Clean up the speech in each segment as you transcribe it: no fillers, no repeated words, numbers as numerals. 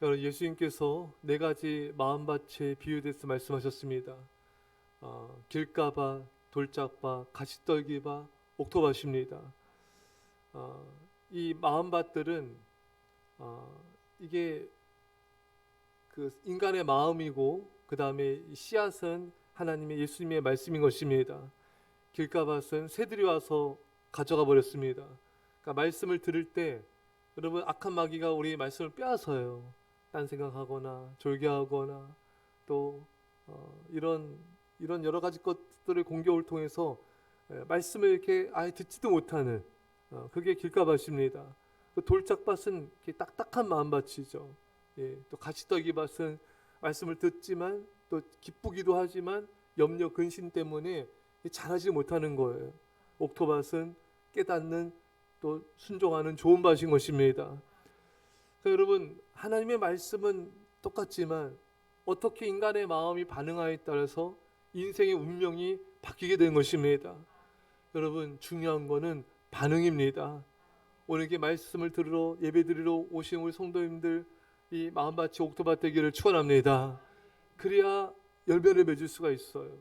여러분, 예수님께서 네 가지 마음밭에 비유돼서 말씀하셨습니다. 길가밭, 돌짝밭, 가시떨기밭, 옥토밭입니다. 이 마음밭들은 이게 그 인간의 마음이고, 그 다음에 씨앗은 하나님의 예수님의 말씀인 것입니다. 길가밭은 새들이 와서 가져가 버렸습니다. 그러니까 말씀을 들을 때 여러분, 악한 마귀가 우리 말씀을 빼앗아요. 딴 생각하거나 졸개하거나 또 이런 여러 가지 것들을 공격을 통해서 말씀을 이렇게 아예 듣지도 못하는, 그게 길가밭입니다. 그 돌짝밭은 이렇게 딱딱한 마음밭이죠. 예, 또 가시떨기밭은 말씀을 듣지만 또 기쁘기도 하지만 염려 근심 때문에 잘하지 못하는 거예요. 옥토밭은 깨닫는, 또 순종하는 좋은 밭인 것입니다. 그러니까 여러분, 하나님의 말씀은 똑같지만 어떻게 인간의 마음이 반응하에 따라서 인생의 운명이 바뀌게 되는 것입니다. 여러분, 중요한 거는 반응입니다. 오늘 이렇게 말씀을 들으러 예배드리러 오신 우리 성도님들, 이 마음밭이 옥토밭 되기를 축원합니다. 그래야 열매를 맺을 수가 있어요.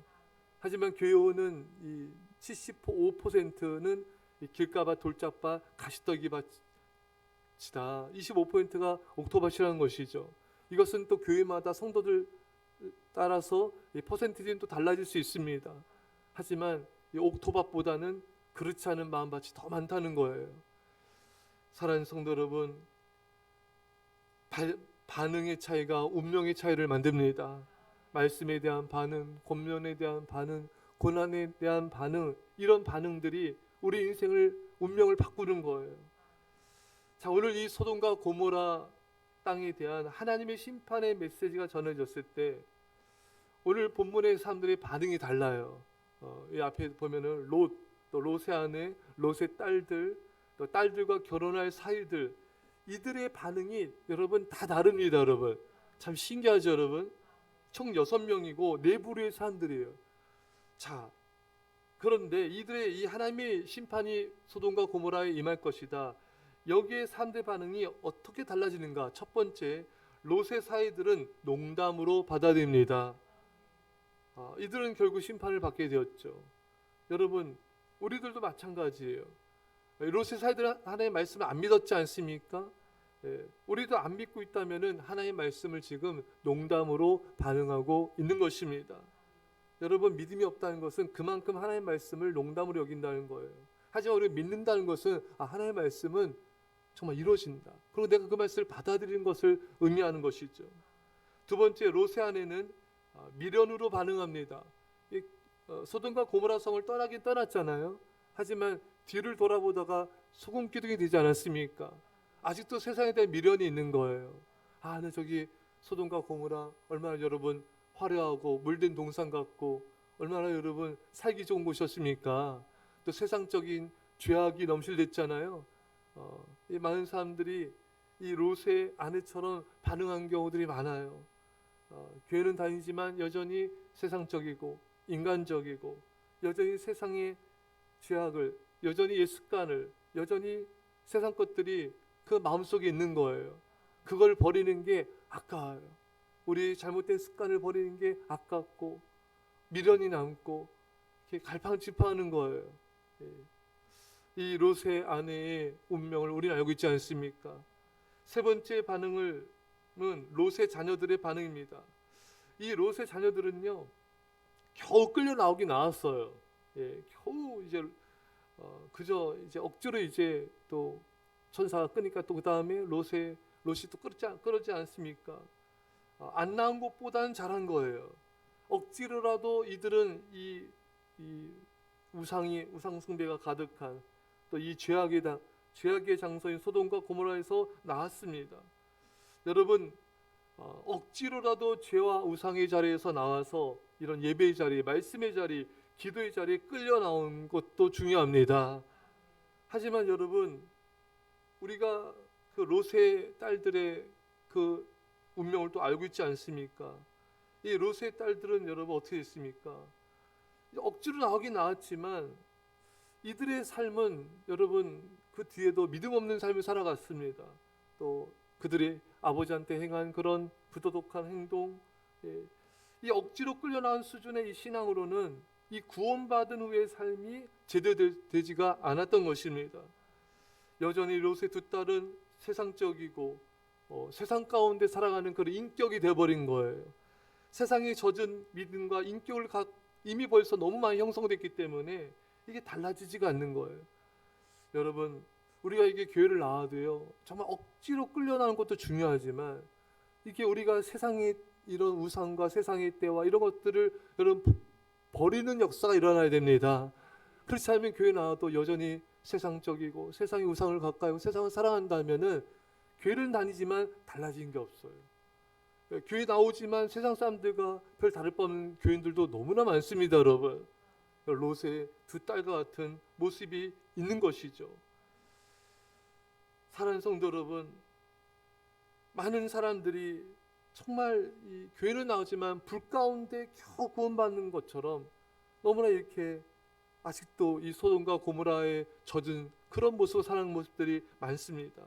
하지만 교회원은 이 75%는 길가밭, 돌짝밭, 가시떨기밭이다. 25%가 옥토밭이라는 것이죠. 이것은 또 교회마다 성도들 따라서 이 퍼센티지는 또 달라질 수 있습니다. 하지만 이 옥토밭보다는 그렇지 않은 마음밭이 더 많다는 거예요. 사랑하는 성도 여러분, 반응의 차이가 운명의 차이를 만듭니다. 말씀에 대한 반응, 권면에 대한 반응, 고난에 대한 반응, 이런 반응들이 우리 인생을, 운명을 바꾸는 거예요. 자, 오늘 이 소돔과 고모라 땅에 대한 하나님의 심판의 메시지가 전해졌을 때 오늘 본문의 사람들의 반응이 달라요. 이 앞에 보면은 롯, 또 롯의 아내, 롯의 딸들, 또 딸들과 결혼할 사이들, 이들의 반응이 여러분 다 다릅니다. 여러분, 참 신기하죠. 여러분, 총 6명이고 네 부류의 사람들이에요. 자, 그런데 이들의 이 하나님의 심판이 소돔과 고모라에 임할 것이다. 여기에 사람들의 반응이 어떻게 달라지는가? 첫 번째, 롯의 사이들은 농담으로 받아들입니다. 이들은 결국 심판을 받게 되었죠. 여러분, 우리들도 마찬가지예요. 롯의 사이들은 하나님의 말씀을 안 믿었지 않습니까? 우리도 안 믿고 있다면 하나님의 말씀을 지금 농담으로 반응하고 있는 것입니다. 여러분, 믿음이 없다는 것은 그만큼 하나님의 말씀을 농담으로 여긴다는 거예요. 하지만 우리가 믿는다는 것은 하나님의 말씀은 정말 이루어진다, 그리고 내가 그 말씀을 받아들이는 것을 의미하는 것이죠. 두 번째, 롯의 아내는 미련으로 반응합니다. 소돔과 고모라 성을 떠나긴 떠났잖아요. 하지만 뒤를 돌아보다가 소금 기둥이 되지 않았습니까? 아직도 세상에 대한 미련이 있는 거예요. 네, 저기 소돔과 고모라 얼마나 여러분 화려하고 물든 동산 같고 얼마나 여러분 살기 좋은 곳이었습니까? 또 세상적인 죄악이 넘실댔잖아요. 이 많은 사람들이 이 롯의 아내처럼 반응한 경우들이 많아요. 교회는 다니지만 여전히 세상적이고 인간적이고, 여전히 세상의 죄악을, 여전히 옛 습관을, 여전히 세상 것들이 그 마음속에 있는 거예요. 그걸 버리는 게 아까워요. 우리 잘못된 습관을 버리는 게 아깝고 미련이 남고 이렇게 갈팡질팡하는 거예요. 이 롯의 아내의 운명을 우리는 알고 있지 않습니까? 세 번째 반응은 롯의 자녀들의 반응입니다. 이 롯의 자녀들은요, 겨우 끌려 나오긴 나왔어요. 겨우 이제 그저 이제 억지로 이제 또 천사가 끄니까 또 그 다음에 롯이 또 끌지 않습니까? 안 나온 것보다는 잘한 거예요. 억지로라도 이들은 이 우상 숭배가 가득한 또 이 죄악의 장소인 소돔과 고모라에서 나왔습니다. 여러분, 억지로라도 죄와 우상의 자리에서 나와서 이런 예배의 자리, 말씀의 자리, 기도의 자리에 끌려 나온 것도 중요합니다. 하지만 여러분, 우리가 그 롯의 딸들의 그 운명을 또 알고 있지 않습니까? 이 롯의 딸들은 여러분 어떻게 됐습니까? 억지로 나오긴 나왔지만 이들의 삶은 여러분 그 뒤에도 믿음 없는 삶을 살아갔습니다. 또 그들의 아버지한테 행한 그런 부도덕한 행동, 예, 이 억지로 끌려나온 수준의 이 신앙으로는 이 구원받은 후의 삶이 제대로 되지가 않았던 것입니다. 여전히 롯의 두 딸은 세상적이고 세상 가운데 살아가는 그런 인격이 되어버린 거예요. 세상에 젖은 믿음과 인격을 이미 벌써 너무 많이 형성됐기 때문에 이게 달라지지가 않는 거예요. 여러분, 우리가 이게 교회를 나와도요, 정말 억지로 끌려나오는 것도 중요하지만 이게 우리가 세상의 이런 우상과 세상의 때와 이런 것들을 여러분 버리는 역사가 일어나야 됩니다. 그렇지 않으면 교회 나와도 여전히 세상적이고 세상의 우상을 가까이 하고 세상을 사랑한다면은 교회를 다니지만 달라진 게 없어요. 교회 나오지만 세상 사람들과 별 다를 바 없는 교인들도 너무나 많습니다, 여러분. 롯의 두 딸과 같은 모습이 있는 것이죠. 사랑하는 성도 여러분, 많은 사람들이 정말 이 교회는 나오지만 불 가운데 겨우 구원받는 것처럼 너무나 이렇게 아직도 이 소돔과 고모라에 젖은 그런 모습을 살아가는 모습들이 많습니다.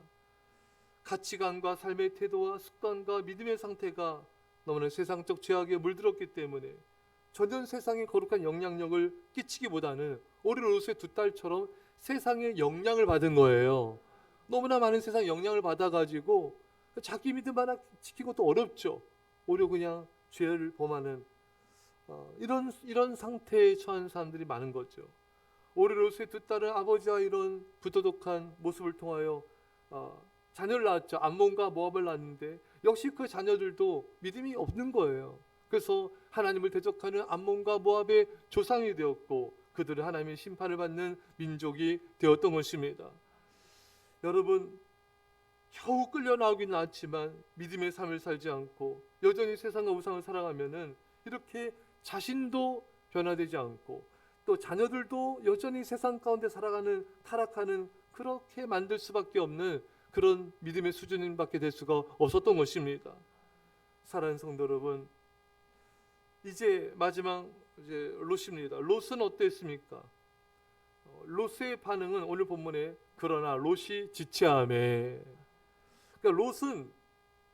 가치관과 삶의 태도와 습관과 믿음의 상태가 너무나 세상적 죄악에 물들었기 때문에 전혀 세상에 거룩한 영향력을 끼치기보다는 오히려 롯의 두 딸처럼 세상의 영향을 받은 거예요. 너무나 많은 세상 영향을 받아가지고 자기 믿음 하나 지키고 또 어렵죠. 오히려 그냥 죄를 범하는 이런 상태에 처한 사람들이 많은 거죠. 오히려 롯의 두 딸은 아버지와 이런 부도덕한 모습을 통하여 자녀를 낳았죠. 암몬과 모압을 낳았는데 역시 그 자녀들도 믿음이 없는 거예요. 그래서 하나님을 대적하는 암몬과 모압의 조상이 되었고 그들은 하나님의 심판을 받는 민족이 되었던 것입니다. 여러분, 겨우 끌려 나오긴 나왔지만 믿음의 삶을 살지 않고 여전히 세상과 우상을 살아가면은 이렇게 자신도 변화되지 않고 또 자녀들도 여전히 세상 가운데 살아가는 타락하는 그렇게 만들 수밖에 없는 그런 믿음의 수준밖에 될 수가 없었던 것입니다. 사랑하는 성도 여러분, 이제 마지막 롯입니다. 롯은 어땠습니까? 롯의 반응은 오늘 본문에 그러나 롯이 지체하매. 그러니까 롯은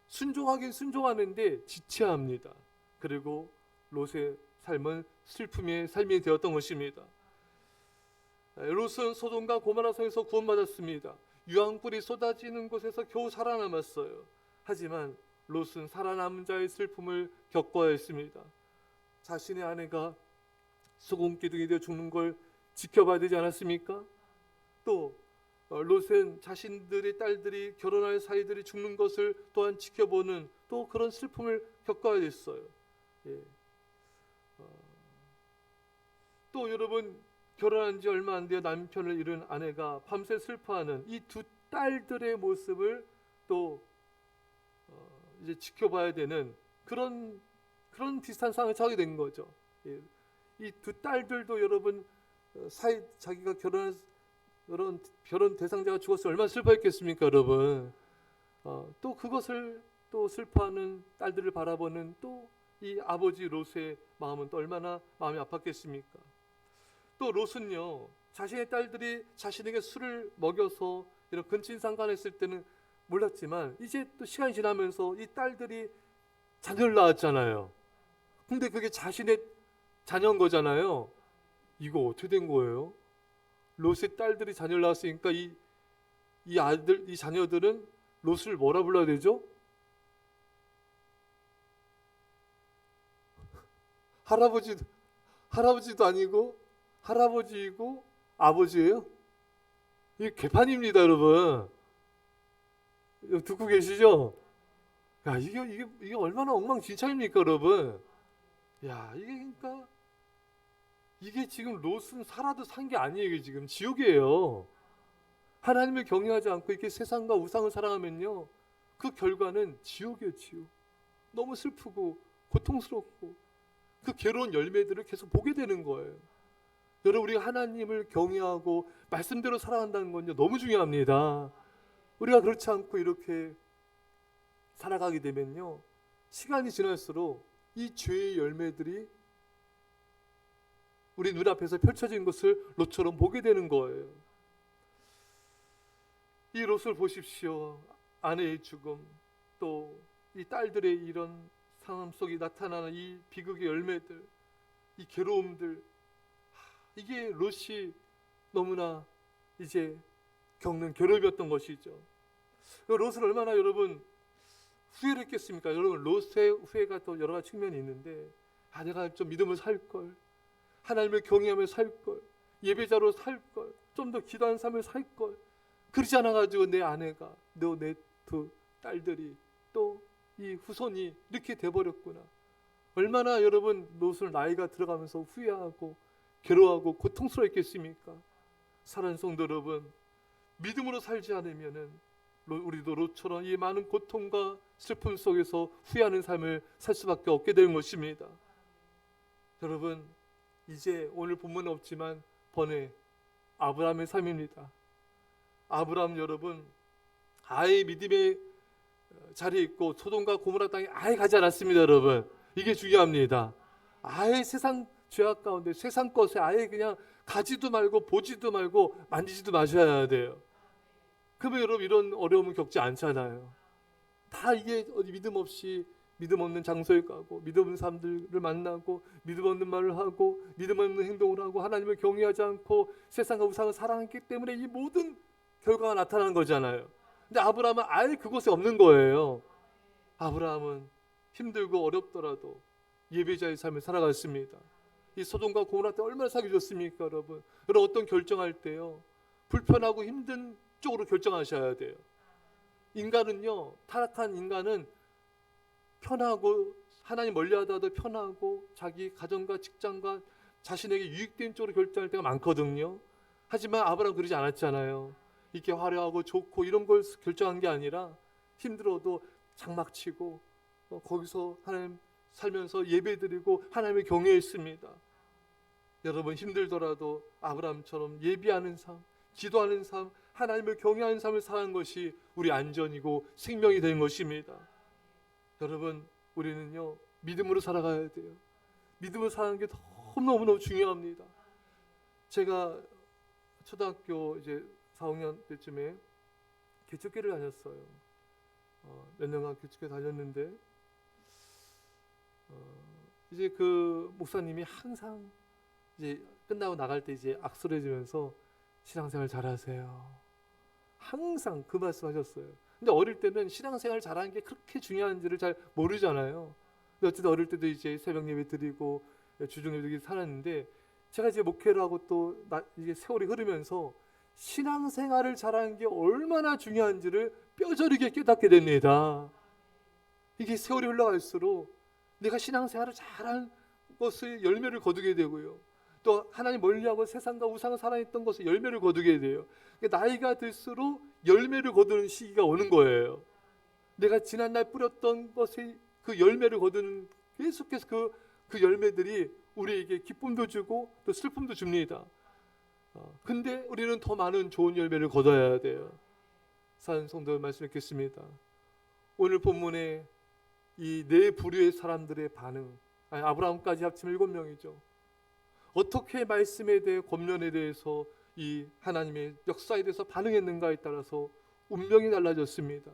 순종하긴 순종하는데 지체합니다. 그리고 롯의 삶은 슬픔의 삶이 되었던 것입니다. 롯은 소돔과 고모라 성에서 구원받았습니다. 유황불이 쏟아지는 곳에서 겨우 살아남았어요. 하지만 롯은 살아남은 자의 슬픔을 겪어야 했습니다. 자신의 아내가 소금기둥이 되어 죽는 걸 지켜봐야 되지 않았습니까? 또 롯은 자신들의 딸들이 결혼할 사이들이 죽는 것을 또한 지켜보는 또 그런 슬픔을 겪어야 됐어요. 예. 또 여러분, 결혼한 지 얼마 안 되어 남편을 잃은 아내가 밤새 슬퍼하는 이 두 딸들의 모습을 또 이제 지켜봐야 되는 그런 비슷한 상황에 처하게 된 거죠. 예. 이 두 딸들도 여러분 자기가 결혼 대상자가 죽었을 때 얼마나 슬퍼했겠습니까, 여러분? 또 그것을 또 슬퍼하는 딸들을 바라보는 또 이 아버지 롯의 마음은 또 얼마나 마음이 아팠겠습니까? 또 롯은요, 자신의 딸들이 자신에게 술을 먹여서 이런 근친상간했을 때는 몰랐지만 이제 또 시간이 지나면서 이 딸들이 자녀를 낳았잖아요. 근데 그게 자신의 자녀인 거잖아요. 이거 어떻게 된 거예요? 롯의 딸들이 자녀를 낳았으니까 이 자녀들은 롯을 뭐라 불러야 되죠? 할아버지도 아니고 할아버지이고 아버지예요? 이게 개판입니다, 여러분. 듣고 계시죠? 야, 이게 얼마나 엉망진창입니까, 여러분? 야, 그러니까 이게 지금 롯은 살아도 산 게 아니에요. 이게 지금 지옥이에요. 하나님을 경외하지 않고 이렇게 세상과 우상을 사랑하면요, 그 결과는 지옥이에요, 지옥. 너무 슬프고 고통스럽고 그 괴로운 열매들을 계속 보게 되는 거예요. 여러분, 우리가 하나님을 경외하고 말씀대로 살아간다는 건요, 너무 중요합니다. 우리가 그렇지 않고 이렇게 살아가게 되면요, 시간이 지날수록 이 죄의 열매들이 우리 눈앞에서 펼쳐진 것을 롯처럼 보게 되는 거예요. 이 롯을 보십시오. 아내의 죽음, 또 이 딸들의 이런 상황 속에 나타나는 이 비극의 열매들, 이 괴로움들, 이게 롯이 너무나 이제 겪는 괴롭이었던 것이죠. 롯은 얼마나 여러분 후회를 했겠습니까? 여러분 롯의 후회가 또 여러 가지 측면이 있는데, 내가 좀 믿음을 살걸, 하나님을 경외하며 살걸, 예배자로 살걸, 좀 더 기도하는 삶을 살걸, 그러지 않아가지고 내 아내가, 내 두 딸들이, 또 이 후손이 이렇게 돼버렸구나. 얼마나 여러분 롯은 나이가 들어가면서 후회하고 괴로워하고 고통스러웠겠습니까? 사랑하는 성도 여러분, 믿음으로 살지 않으면은 우리도 롯처럼 이 많은 고통과 슬픔 속에서 후회하는 삶을 살 수밖에 없게 되는 것입니다. 여러분, 이제 오늘 본문은 없지만 번외 아브라함의 삶입니다. 아브라함 여러분, 아예 믿음의 자리에 있고 소돔과 고모라 땅에 아예 가지 않았습니다. 여러분, 이게 중요합니다. 아예 세상 죄악 가운데 세상 것에 아예 그냥 가지도 말고 보지도 말고 만지지도 마셔야 돼요. 그러면 여러분 이런 어려움은 겪지 않잖아요. 다 이게 믿음 없이 믿음 없는 장소에 가고 믿음 없는 사람들을 만나고 믿음 없는 말을 하고 믿음 없는 행동을 하고 하나님을 경외하지 않고 세상과 우상을 사랑했기 때문에 이 모든 결과가 나타나는 거잖아요. 근데 아브라함은 아예 그곳에 없는 거예요. 아브라함은 힘들고 어렵더라도 예배자의 삶을 살아갔습니다. 이 소돔과 고모라 때 얼마나 사기 좋습니까, 여러분? 여러분 어떤 결정할 때요, 불편하고 힘든 쪽으로 결정하셔야 돼요. 인간은요, 타락한 인간은 편하고 하나님 멀리하다도 편하고 자기 가정과 직장과 자신에게 유익된 쪽으로 결정할 때가 많거든요. 하지만 아브라함은 그러지 않았잖아요. 이렇게 화려하고 좋고 이런 걸 결정한 게 아니라 힘들어도 장막치고 거기서 하나님 살면서 예배드리고 하나님을 경외했습니다. 여러분 힘들더라도 아브라함처럼 예비하는 삶, 기도하는 삶, 하나님을 경외하는 삶을 사는 것이 우리 안전이고 생명이 되는 것입니다. 여러분 우리는요 믿음으로 살아가야 돼요. 믿음으로 사는 게 너무너무 중요합니다. 제가 초등학교 이제 4학년 때쯤에 개척교회를 다녔어요. 몇 년간 개척교회 다녔는데 이제 그 목사님이 항상 이제 끝나고 나갈 때 이제 악수를 해주면서 신앙생활 잘하세요. 항상 그 말씀하셨어요. 근데 어릴 때는 신앙생활 잘하는 게 그렇게 중요한지를 잘 모르잖아요. 근데 어쨌든 어릴 때도 이제 새벽 예배 드리고 주중 예배 드리고 살았는데 제가 이제 목회를 하고 또 이게 세월이 흐르면서 신앙생활을 잘하는 게 얼마나 중요한지를 뼈저리게 깨닫게 됩니다. 이게 세월이 흘러갈수록 내가 신앙생활을 잘한 것의 열매를 거두게 되고요. 또 하나님 멀리하고 세상과 우상을 사랑했던 것의 열매를 거두게 돼요. 나이가 들수록 열매를 거두는 시기가 오는 거예요. 내가 지난날 뿌렸던 것의 그 열매를 거두는 계속해서 그 열매들이 우리에게 기쁨도 주고 또 슬픔도 줍니다. 근데 우리는 더 많은 좋은 열매를 거둬야 돼요. 사는 성도 말씀 읽겠습니다. 오늘 본문에 이 네 부류의 사람들의 반응, 아브라함까지 합치면 7명이죠. 어떻게 말씀에 대해 권면에 대해서 이 하나님의 역사에 대해서 반응했는가에 따라서 운명이 달라졌습니다.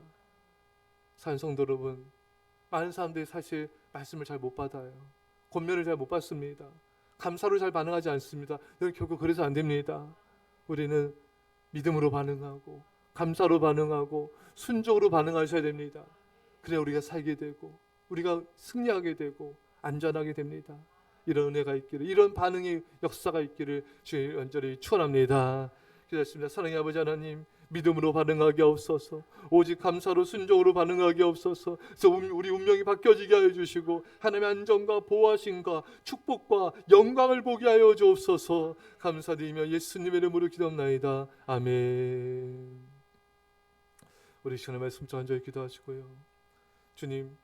사는 성도 여러분, 많은 사람들이 사실 말씀을 잘 못 받아요. 권면을 잘 못 받습니다. 감사로 잘 반응하지 않습니다. 결국 그래서 안 됩니다. 우리는 믿음으로 반응하고 감사로 반응하고 순종으로 반응하셔야 됩니다. 그래야 우리가 살게 되고 우리가 승리하게 되고 안전하게 됩니다. 이런 은혜가 있기를, 이런 반응의 역사가 있기를 주의 간절히 축원합니다. 기도했습니다. 사랑의 아버지 하나님, 믿음으로 반응하게 없어서, 오직 감사로 순종으로 반응하게 없어서, 그래서 우리 운명이 바뀌어지게 하여 주시고 하나님의 안전과 보호하심과 축복과 영광을 보게 하여 주옵소서. 감사드리며 예수님의 이름으로 기도합나이다. 아멘. 우리 시간에 말씀 간절히 기도하시고요. 주님,